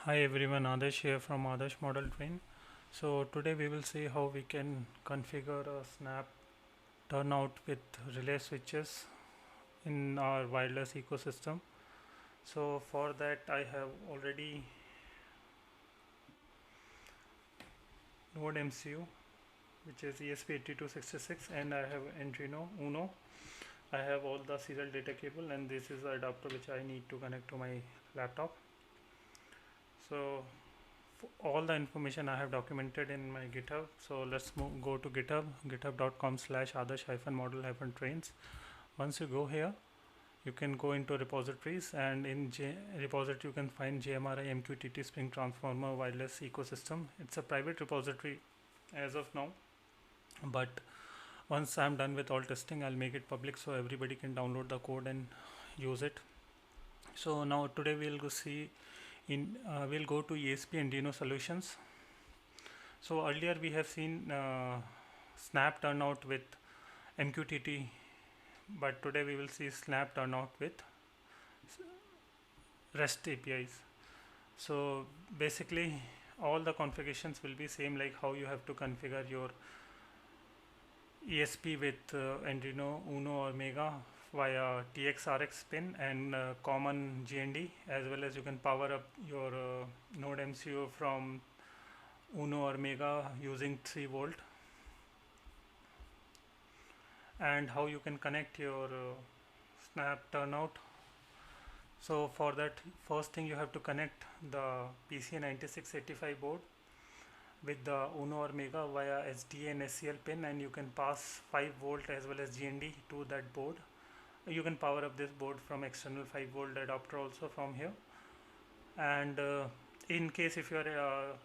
Hi everyone, Adarsh here from Adarsh Model Train. So today we will see how we can configure a snap turnout with relay switches in our wireless ecosystem. So for that I have already Node MCU, which is ESP8266, and I have Arduino Uno. I have all the serial data cable, and this is the adapter which I need to connect to my laptop. So all the information I have documented in my GitHub. So let's go to GitHub, github.com/adarsh-model-trains. Once you go here, you can go into repositories, and in repository you can find JMRI MQTT Spring Transformer Wireless Ecosystem. It's a private repository as of now, but once I'm done with all testing, I'll make it public so everybody can download the code and use it. So now today we'll go to ESP Arduino solutions. So earlier we have seen snap turnout with MQTT, but today we will see snap turnout with REST APIs. So basically all the configurations will be same, like how you have to configure your ESP with Arduino Uno or Mega via TXRX pin and common GND, as well as you can power up your Node MCU from Uno or Mega using 3 volt, and how you can connect your snap turnout. So for that, first thing you have to connect the PCA9685 board with the Uno or Mega via SDA and SCL pin, and you can pass 5 volt as well as GND to that board. You can power up this board from external 5 volt adapter also from here. And in case if you are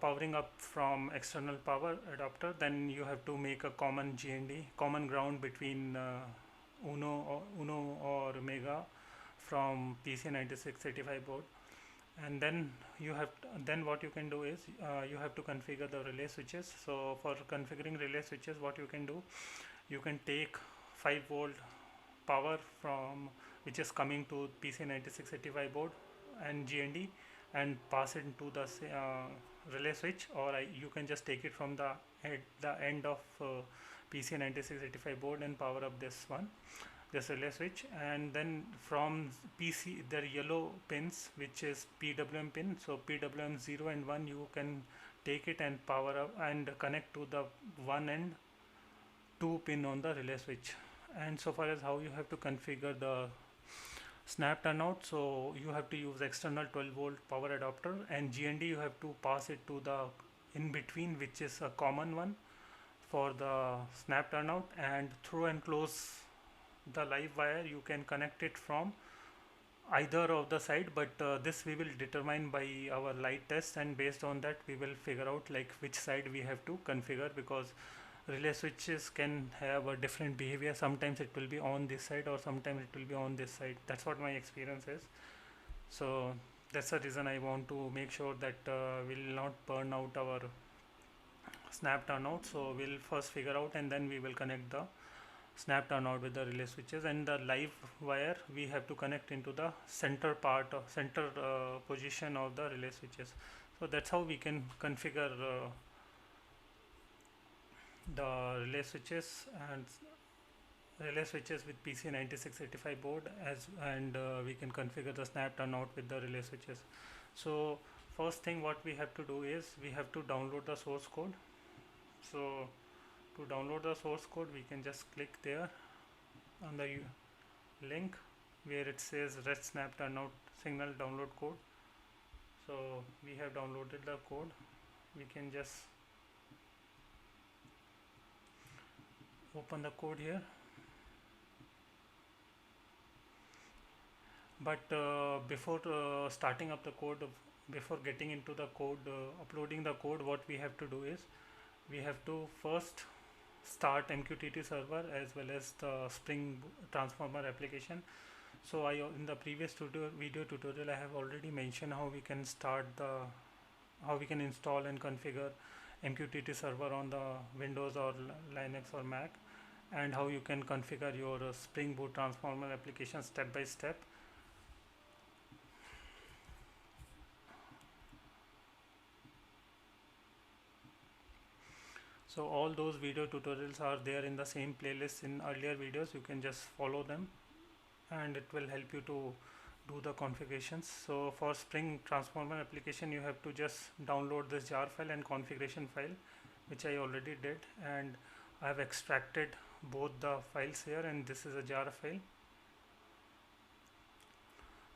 powering up from external power adapter, then you have to make a common GND, common ground between Uno or Mega from PCA9685 board. And then then what you can do is you have to configure the relay switches. So for configuring relay switches, what you can do, you can take 5 volt power from which is coming to PCA9685 board and GND, and pass it to the relay switch, or you can just take it from the end of PCA9685 board and power up this relay switch. And then from PC, there are yellow pins which is PWM pin, so PWM 0 and 1, you can take it and power up and connect to the 1 and 2 pin on the relay switch. And so far as how you have to configure the snap turnout, so you have to use external 12 volt power adapter, and GND you have to pass it to the in between, which is a common one for the snap turnout, and through and close the live wire. You can connect it from either of the side, but this we will determine by our light test, and based on that we will figure out like which side we have to configure, because relay switches can have a different behavior. Sometimes it will be on this side or sometimes it will be on this side. That's what my experience is. So that's the reason I want to make sure that we'll not burn out our snap turnout. So we'll first figure out, and then we will connect the snap turnout with the relay switches, and the live wire we have to connect into the center part of center position of the relay switches. So that's how we can configure the relay switches with PCA9685 board, and we can configure the snap turnout with the relay switches. So first thing what we have to do is we have to download the source code. So to download the source code, we can just click there on the link where it says REST snap turnout signal download code. So we have downloaded the code. We can just open the code here, but before starting up the code, before getting into the code, uploading the code, what we have to do is we have to first start MQTT server as well as the Spring Transformer application. So in the previous video tutorial I have already mentioned how we can install and configure MQTT server on the Windows or Linux or Mac, and how you can configure your Spring Boot Transformer application step by step. So all those video tutorials are there in the same playlist in earlier videos. You can just follow them and it will help you to do the configurations. So for Spring Transformer application, you have to just download this jar file and configuration file, which I already did, and I have extracted both the files here, and this is a jar file.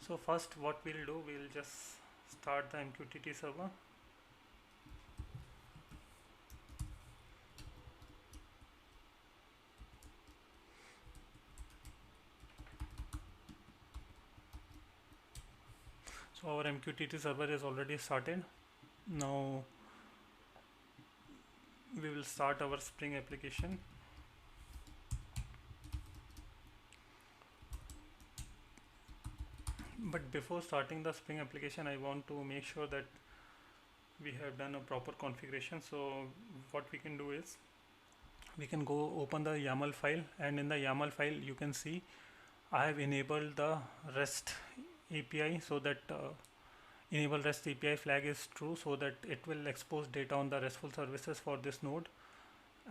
So first what we'll do, we'll just start the MQTT server. So our MQTT server is already started. Now we will start our Spring application. But before starting the Spring application, I want to make sure that we have done a proper configuration. So what we can do is, we can go open the YAML file, and in the YAML file you can see I have enabled the REST API, so that enable REST API flag is true, so that it will expose data on the RESTful services for this node,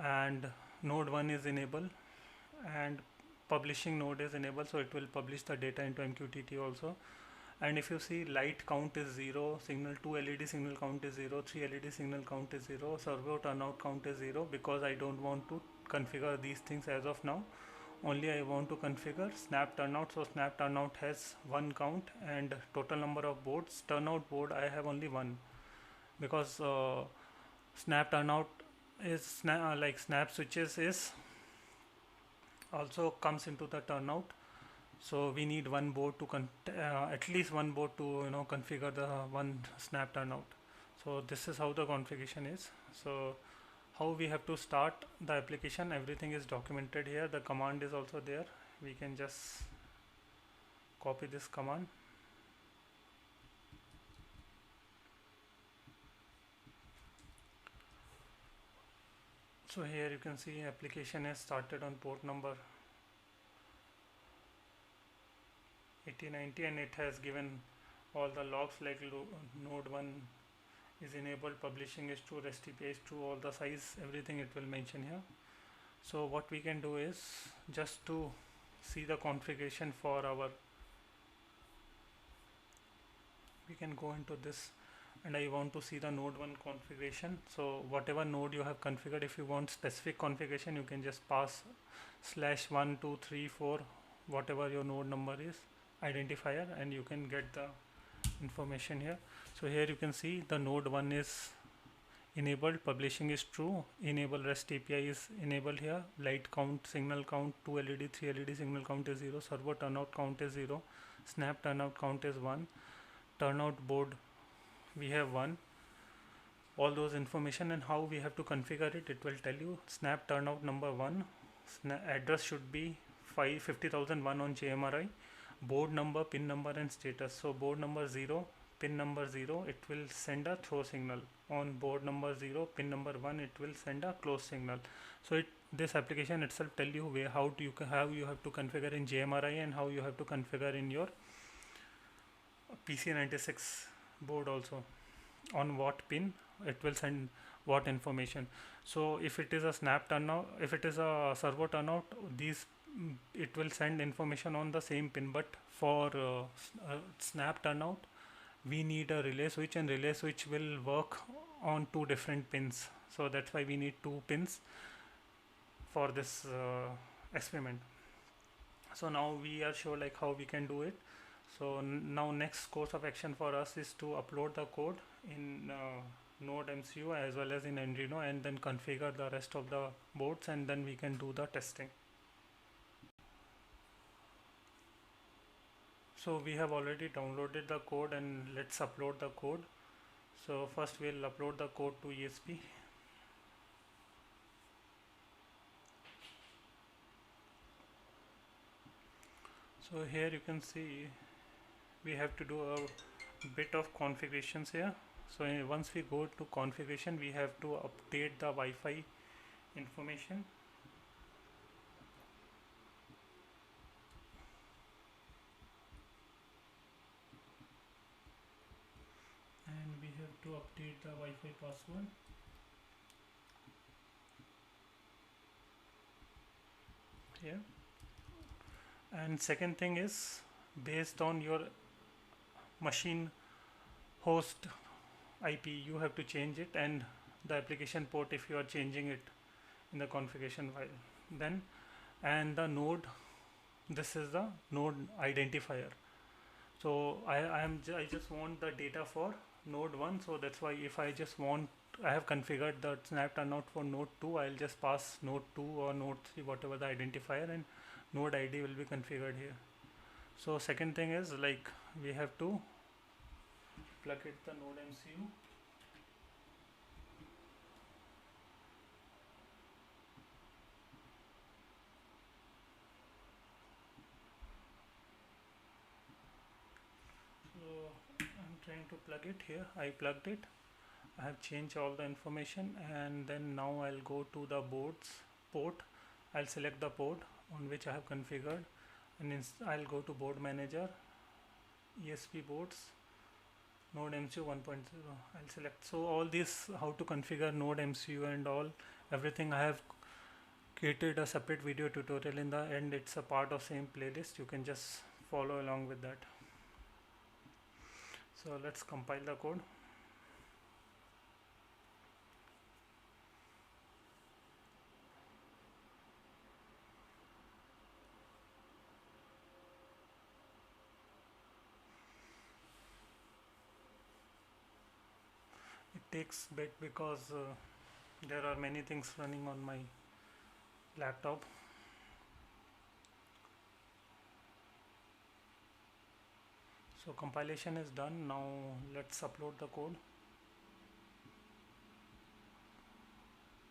and node 1 is enabled, and publishing node is enabled, so it will publish the data into MQTT also. And if you see, light count is 0, signal 2 LED signal count is 0, 3 LED signal count is 0, servo turnout count is 0, because I don't want to configure these things as of now. Only I want to configure snap turnout. So snap turnout has 1 count, and total number of boards, turnout board I have only 1, because snap turnout is like snap switches is also comes into the turnout. So we need one board to at least one board to configure the one snap turnout. So this is how the configuration is. So how we have to start the application, everything is documented here. The command is also there. We can just copy this command. So here you can see application is started on port number 8090, and it has given all the logs like node 1 is enabled, publishing is true, REST API is true, all the size, everything it will mention here. So what we can do is, just to see the configuration for our, we can go into this, and I want to see the node 1 configuration. So whatever node you have configured, if you want specific configuration, you can just pass /1 2 3 4, whatever your node number is, identifier, and you can get the information here. So here you can see the node 1 is enabled, publishing is true, enable REST API is enabled here, light count, signal count 2 LED 3 LED signal count is 0, servo turnout count is 0, snap turnout count is 1, turnout board we have 1, all those information, and how we have to configure it, it will tell you. Snap turnout number 1, address should be 50,001 on JMRI, board number, pin number, and status. So board number 0, pin number 0, it will send a throw signal. On board number 0, pin number 1, it will send a close signal. So this application itself tell you how you have to configure in JMRI, and how you have to configure in your PC96 board also, on what pin it will send what information. So if it is a snap turnout, if it is a servo turnout, it will send information on the same pin. But for snap turnout, we need a relay switch, and relay switch will work on 2 different pins. So that's why we need 2 pins for this experiment. So now we are sure like how we can do it. So now next course of action for us is to upload the code in Node MCU as well as in Arduino, and then configure the rest of the boards, and then we can do the testing. So we have already downloaded the code, and let's upload the code. So first we'll upload the code to ESP. So here you can see we have to do a bit of configurations here. So once we go to configuration, we have to update the Wi-Fi information. And we have to update the Wi-Fi password. here. And second thing is, based on your machine host IP, you have to change it, and the application port if you are changing it in the configuration file. Then, and the node, this is the node identifier. So I just want the data for node 1, so that's why if I just want, I have configured the snap turnout for node 2, I'll just pass node 2 or node 3, whatever the identifier, and node ID will be configured here. So second thing is, like, we have to plug it the node MCU. So I'm trying to plug it here. I plugged it. I have changed all the information, and then now I'll go to the boards port. I'll select the port on which I have configured, and I'll go to board manager, ESP boards, node MCU 1.0. I'll select. So all this, how to configure node MCU and all, everything I have created a separate video tutorial in the end. It's a part of same playlist. You can just follow along with that. So let's compile the code. It takes a bit because there are many things running on my laptop. So compilation is done. Now let's upload the code,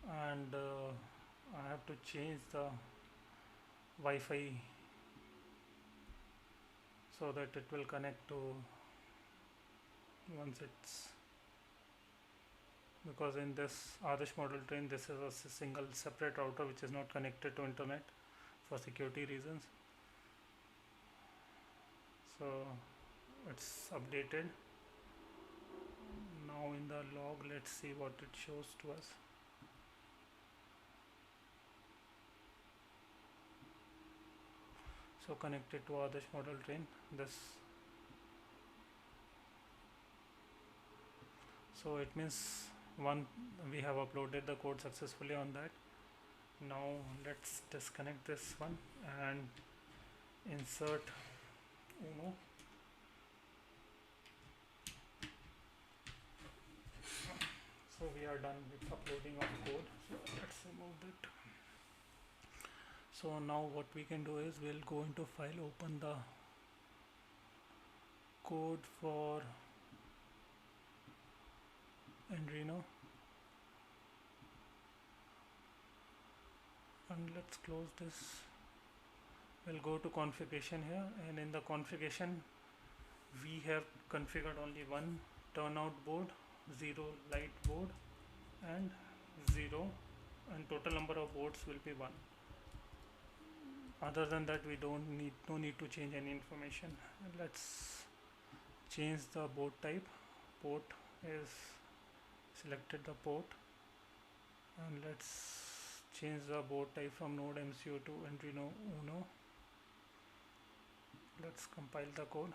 and I have to change the Wi-Fi so that it will connect to, once it's, because in this Adarsh model train this is a single separate router which is not connected to internet for security reasons. So it's updated. Now in the log, let's see what it shows to us. So connected to Adarsh model train, this, so it means one, we have uploaded the code successfully on that. Now let's disconnect this one and insert Uno. So we are done with uploading of code. So let's remove that. So now what we can do is, we'll go into file, open the code for Arduino, and let's close this. We'll go to configuration here, and in the configuration we have configured only one turnout board, 0 light board, and 0, and total number of boards will be 1. Other than that, we no need to change any information. Let's change the board type. Port is selected, the port, and let's change the board type from node MCU to Arduino Uno. Let's compile the code.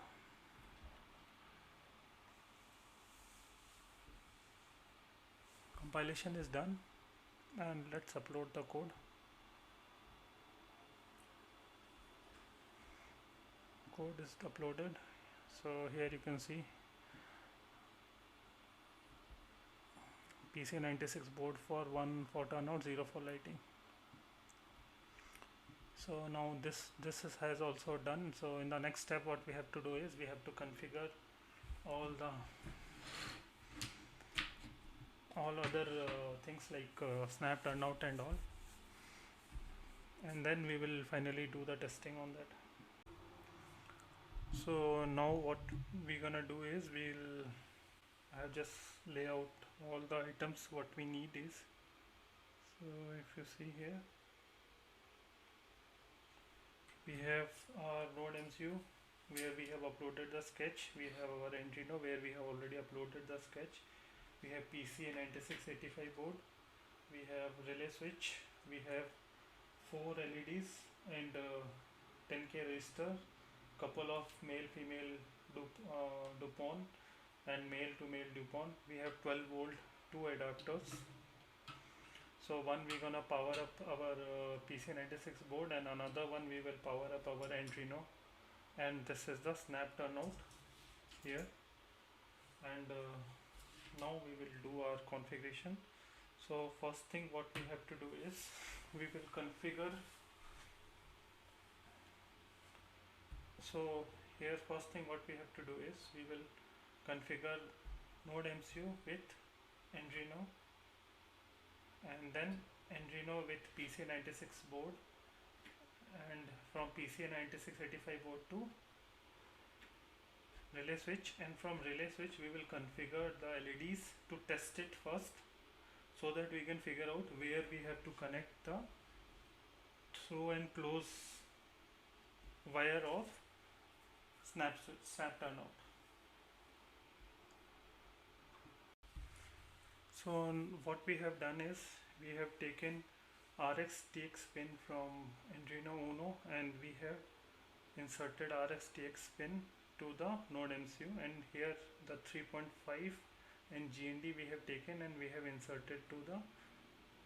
Compilation is done, and let's upload the code. Code is uploaded. So here you can see PC96 board for 1 for turnout, 0 for lighting. So now this has also done. So in the next step, what we have to do is, we have to configure all other things like snap turnout and all, and then we will finally do the testing on that. So now what we're gonna do is, I have just lay out all the items what we need is. So if you see here, we have our node MCU where we have uploaded the sketch. We have our Arduino where we have already uploaded the sketch. We have PC9685 board. We have relay switch. We have 4 LEDs and 10k resistor, couple of male female DuPont and male to male DuPont. We have 12 volt two adapters. So one we're gonna power up our PC96 board, and another one we will power up our Arduino. And this is the snap turnout here. And now we will do our configuration. So first thing what we have to do is we will configure. So here first thing what we have to do is we will configure Node MCU with Arduino, and then Arduino with PC96 board, and from PC9685 board to relay switch, and from relay switch we will configure the LEDs to test it first, so that we can figure out where we have to connect the through and close wire of snap turnout. So what we have done is we have taken RX TX pin from Arduino Uno, and we have inserted RX TX pin to the Node MCU, and here the 3.5 and GND we have taken and we have inserted to the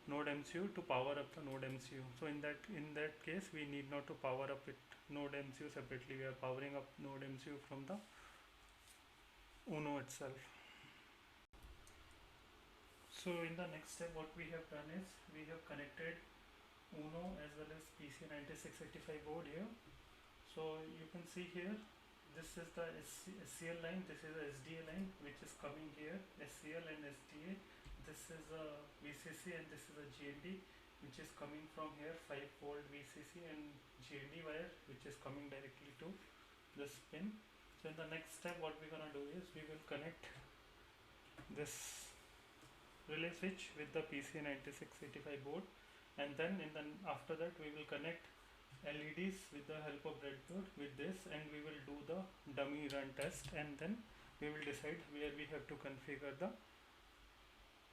Node MCU to power up the Node MCU. So in that case we need not to power up it Node MCU separately. We are powering up Node MCU from the Uno itself. So in the next step what we have done is we have connected Uno as well as PC9685 board here. So you can see here, this is the SCL line, this is the SDA line which is coming here, SCL and SDA. This is a VCC and this is a GND which is coming from here, 5 volt VCC and GND wire which is coming directly to this pin. So in the next step what we're gonna do is we will connect this relay switch with the PC9685 board, and then after that we will connect LEDs with the help of breadboard with this, and we will do the dummy run test, and then we will decide where we have to configure the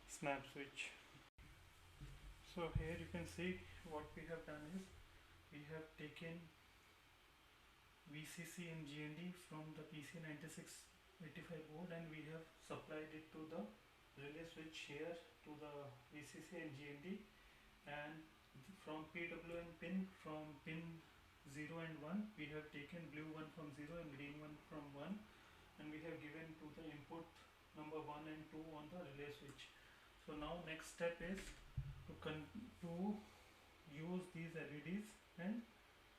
snap switch. So here you can see what we have done is we have taken VCC and GND from the PC9685 board, and we have supplied it to the relay switch here to the VCC and GND, and from PWM pin, from pin 0 and 1 we have taken blue one from 0 and green one from 1, and we have given to the input number 1 and 2 on the relay switch. So now next step is to use these LEDs and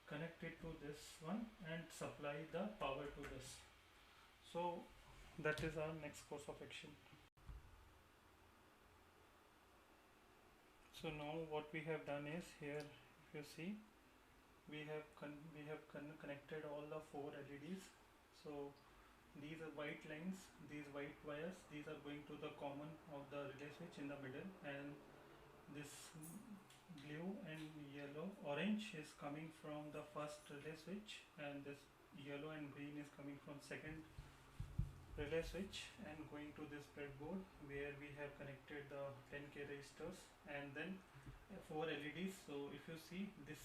connect it to this one and supply the power to this. So that is our next course of action. So now what we have done is here, if you see, we have connected all the 4 LEDs. So these are white lines, these white wires, these are going to the common of the relay switch in the middle, and this blue and yellow orange is coming from the first relay switch, and this yellow and green is coming from second relay switch and going to this breadboard where we have connected the 10k resistors, and then 4 LEDs. So if you see, this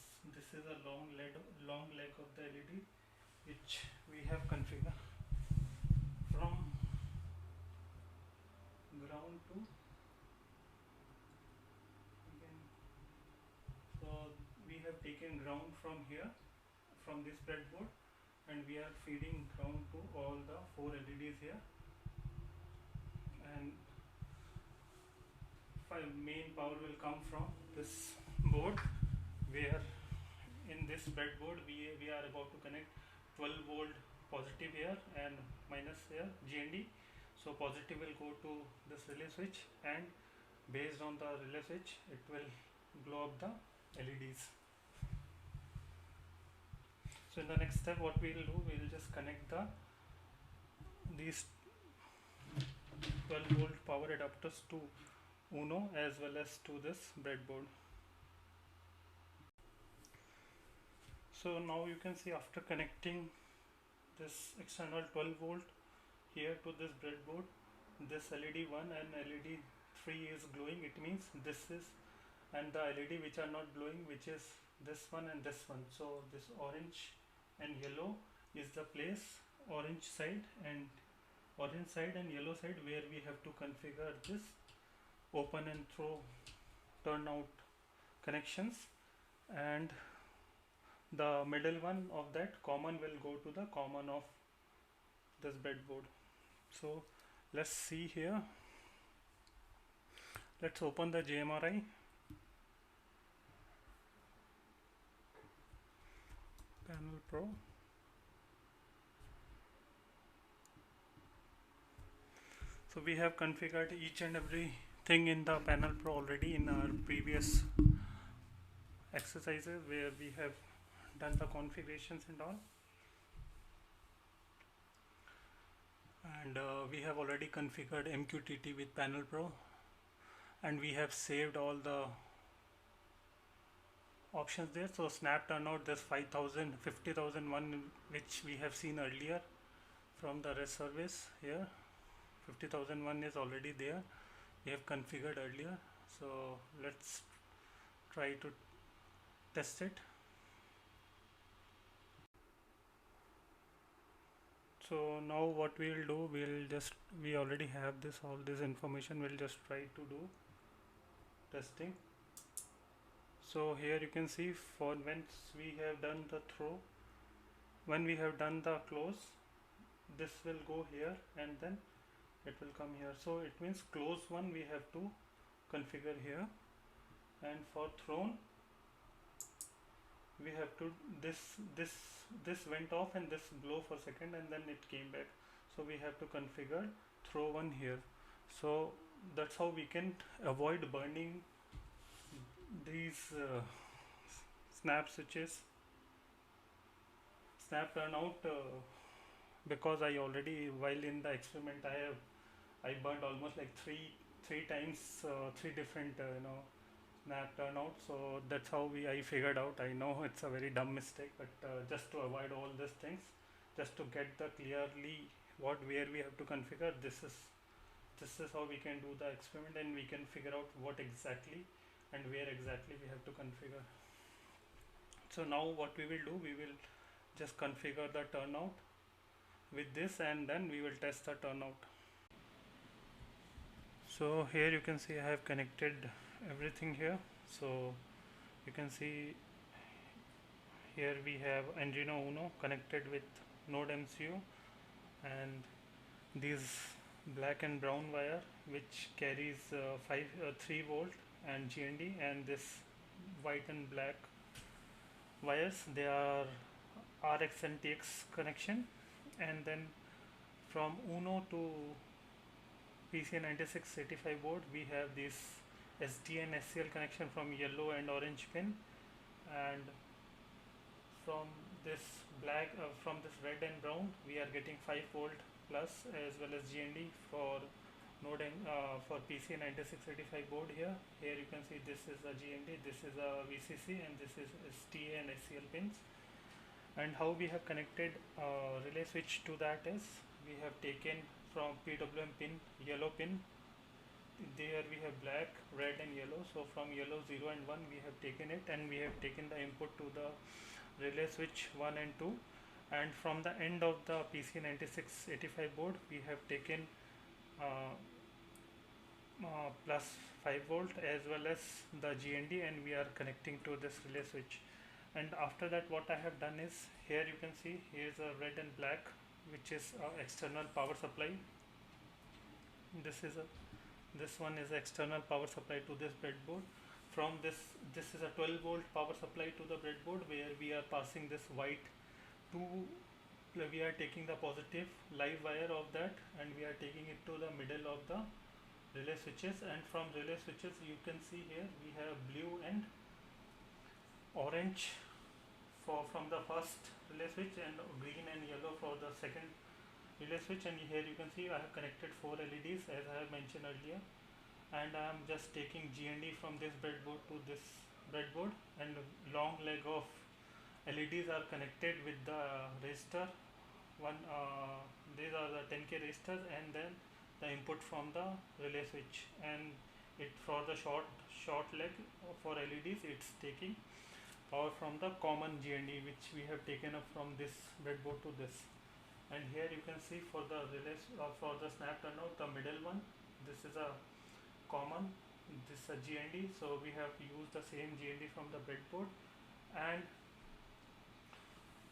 is a long leg of the LED which we have configured from ground to again. So we have taken ground from here, from this breadboard, and we are feeding ground to all the 4 LEDs here, and main power will come from this board, where in this breadboard we are about to connect 12 volt positive here and minus here GND. So positive will go to this relay switch, and based on the relay switch it will glow up the LEDs. So in the next step what we will do, we will just connect these 12 volt power adapters to Uno as well as to this breadboard. So now you can see, after connecting this external 12 volt here to this breadboard, this LED 1 and LED 3 is glowing. It means this is, and the LED which are not glowing, which is this one and this one. So this orange and yellow is the place, orange side and yellow side, where we have to configure this open and throw turn out connections, and the middle one of that common will go to the common of this breadboard. So let's see here. Let's open the JMRI. Panel Pro. So we have configured each and everything in the Panel Pro already in our previous exercises, where we have done the configurations and all. And we have already configured MQTT with Panel Pro, and we have saved all the options there. So snap turnout, this 5000 50,001 which we have seen earlier from the REST service, here 50,001 is already there, we have configured earlier. So let's try to test it. So now what we will do, we already have all this information, we'll just try to do testing. So here you can see, for once we have done the throw, when we have done the close, this will go here and then it will come here. So it means close one we have to configure here, and for thrown we have to this went off and this blow for a second and then it came back. So we have to configure throw one here. So that's how we can avoid burning these snap switches, snap turnout, because I already, while in the experiment, I burned almost like three times, three different snap turnout. So that's how I figured out. I know it's a very dumb mistake, but just to avoid all these things, just to get the clearly where we have to configure, this is how we can do the experiment, and we can figure out what exactly and where exactly we have to configure. So now what we will do, we will just configure the turnout with this, and then we will test the turnout. So here you can see I have connected everything here. So you can see here we have Arduino Uno connected with Node MCU, and these black and brown wire which carries 3 volt and GND, and this white and black wires, they are RX and TX connection. And then from Uno to PCA9685 board, we have this SD and SCL connection from yellow and orange pin, and from this red and brown we are getting 5 volt plus, as well as GND for node for PCA9685 board. Here you can see this is a GND, this is a VCC, and this is STA and SCL pins. And how we have connected relay switch to that is, we have taken from PWM pin, yellow pin, there we have black, red and yellow. So from yellow 0 and 1 we have taken it, and we have taken the input to the relay switch 1 and 2, and from the end of the PCA9685 board we have taken plus 5 volt as well as the GND, and we are connecting to this relay switch. And after that, what I have done is, here you can see, here is a red and black, which is external power supply. This one is external power supply to this breadboard. From this is a 12 volt power supply to the breadboard, where we are passing this white to, we are taking the positive live wire of that, and we are taking it to the middle of the relay switches. And from relay switches you can see here we have blue and orange from the first relay switch, and green and yellow for the second relay switch. And here you can see I have connected 4 LEDs as I have mentioned earlier, and I am just taking GND from this breadboard to this breadboard, and long leg of LEDs are connected with the resistor one. These are the 10k resistors, and then the input from the relay switch, and it for the short leg for LEDs it's taking power from the common GND which we have taken up from this breadboard to this. And here you can see for the relay for the snap turnout, the middle one, this is a common, this is a GND, so we have used the same GND from the breadboard.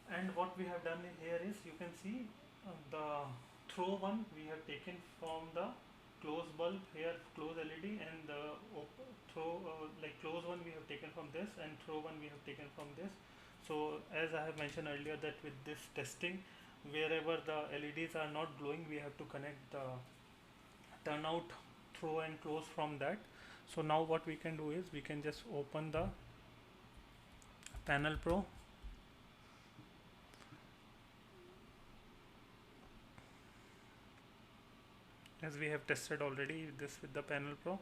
And what we have done here is, you can see the throw one we have taken from the close bulb here, close LED, and the throw like close one we have taken from this, and throw one we have taken from this. So as I have mentioned earlier, that with this testing, wherever the LEDs are not glowing, we have to connect the turnout, throw and close from that. So now what we can do is, we can just open the Panel Pro. As we have tested already this with the Panel Pro,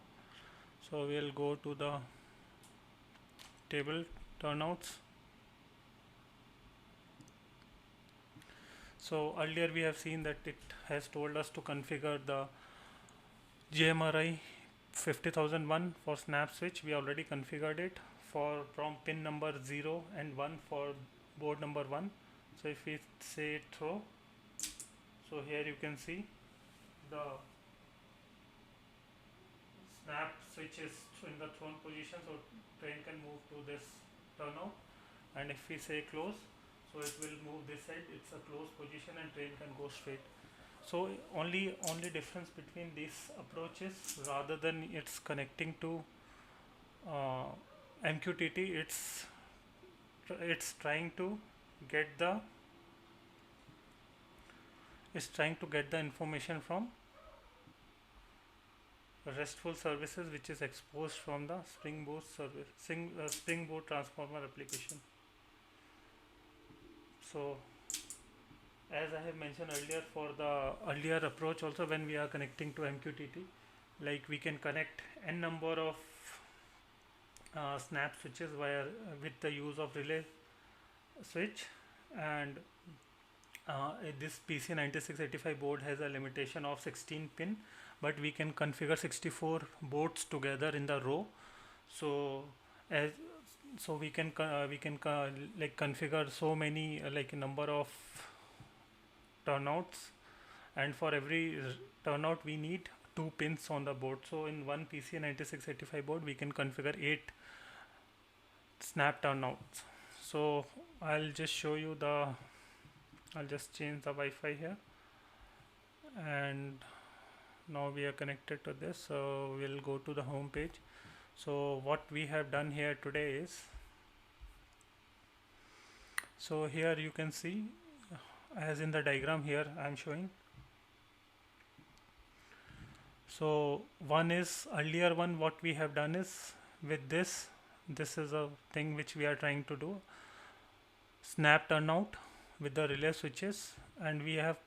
so we'll go to the table turnouts. So earlier we have seen that it has told us to configure the JMRI 50001 for snap switch. We already configured it for from pin number 0 and 1 for board number 1. So if we say throw, so here you can see the snap switch is in the thrown position, so train can move to this turnout. And if we say close, so it will move this side, it's a closed position, and train can go straight. So only difference between these approaches, rather than it's connecting to MQTT, it's trying to get the information from RESTful services, which is exposed from the Spring Boot service, Spring Boot transformer application. So as I have mentioned earlier, for the earlier approach also, when we are connecting to MQTT, like we can connect n number of snap switches with the use of relay switch. And this PC9685 board has a limitation of 16 pin, but we can configure 64 boards together in the row. So we can like configure so many like number of turnouts, and for every turnout we need 2 pins on the board. So in one PC9685 board we can configure 8 snap turnouts. So I'll just show you I'll just change the Wi-Fi here, and now we are connected to this. So we'll go to the home page. So what we have done here today is, so here you can see, as in the diagram here I am showing. So one is earlier one, what we have done is, with this is a thing which we are trying to do, snap turnout with the relay switches, and we have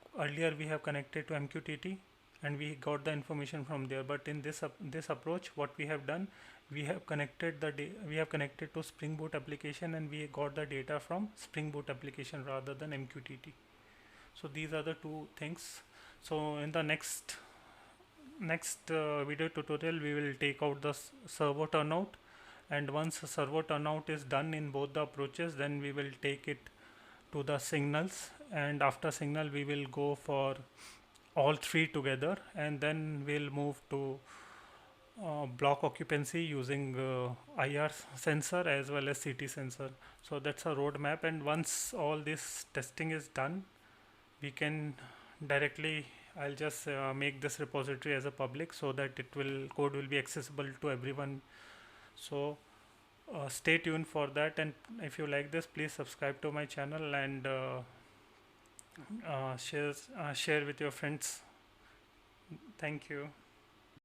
connected to MQTT and we got the information from there. But in this approach, what we have done, we have connected to Spring Boot application, and we got the data from Spring Boot application rather than MQTT. So these are the two things. So in the next video tutorial, we will take out the servo turnout, and once the servo turnout is done in both the approaches, then we will take it to the signals, and after signal we will go for all three together, and then we'll move to block occupancy using IR sensor as well as CT sensor. So that's a roadmap, and once all this testing is done, we can directly, I'll just make this repository as a public, so that code will be accessible to everyone. So stay tuned for that, and if you like this, please subscribe to my channel and share with your friends. Thank you.